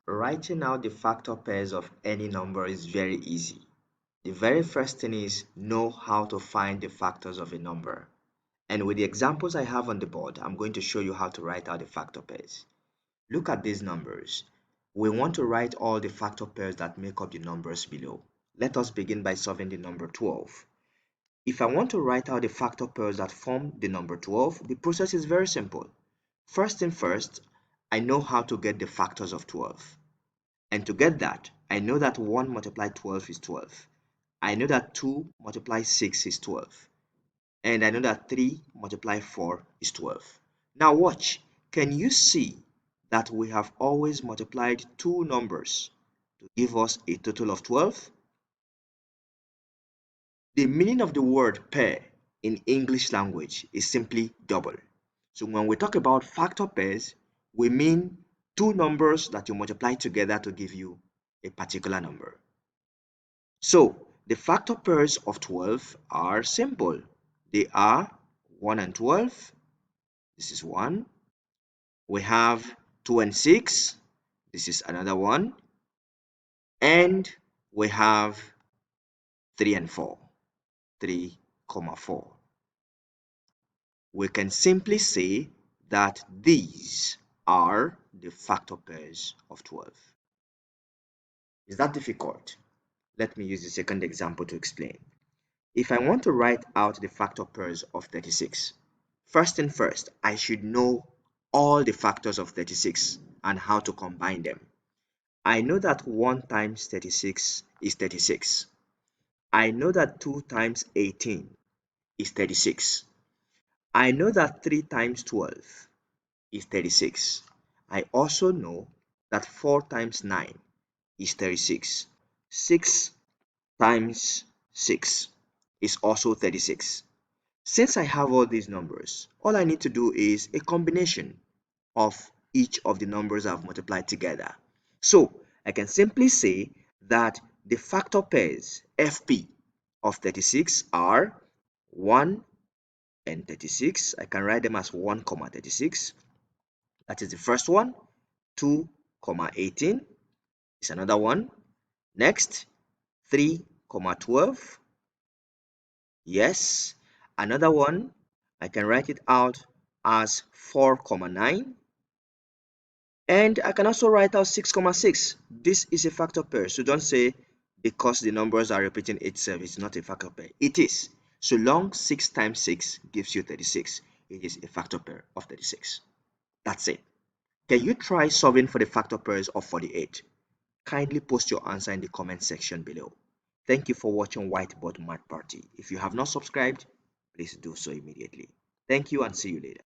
Writing out the factor pairs of any number is very easy. The very first thing is know how to find the factors of a number. And with the examples I have on the board, I'm going to show you how to write out the factor pairs. Look at these numbers. We want to write all the factor pairs that make up the numbers below. Let us begin by solving the number 12. If I want to write out the factor pairs that form the number 12, the process is very simple. First thing first, I know how to get the factors of 12. And to get that, I know that 1 multiplied 12 is 12. I know that 2 multiplied 6 is 12. And I know that 3 multiplied 4 is 12. Now watch. Can you see that we have always multiplied two numbers to give us a total of 12? The meaning of the word pair in English language is simply double. So when we talk about factor pairs, we mean two numbers that you multiply together to give you a particular number. So the factor pairs of 12 are simple. They are 1 and 12. This is 1. We have 2 and 6. This is another one. And we have 3 and 4. 3, 4. We can simply say that these are the factor pairs of 12. Is that difficult? Let me use the second example to explain. If I want to write out the factor pairs of 36, first thing first, I should know all the factors of 36 and how to combine them. I know that 1 times 36 is 36. I know that 2 times 18 is 36. I know that 3 times 12 is 36. I also know that 4 times 9 is 36. 6 times 6 is also 36. Since I have all these numbers, all I need to do is a combination of each of the numbers I've multiplied together. So I can simply say that the factor pairs FP of 36 are 1 and 36. I can write them as 1, 36. That is the first one. 2, 18 is another one. Next, 3, 12. Yes. Another one, I can write it out as 4, 9. And I can also write out 6, 6. This is a factor pair. So don't say because the numbers are repeating itself, it's not a factor pair. It is. So long 6 times 6 gives you 36. It is a factor pair of 36. That's it. Can you try solving for the factor pairs of 48? Kindly post your answer in the comment section below. Thank you for watching Whiteboard Math Party. If you have not subscribed, please do so immediately. Thank you and see you later.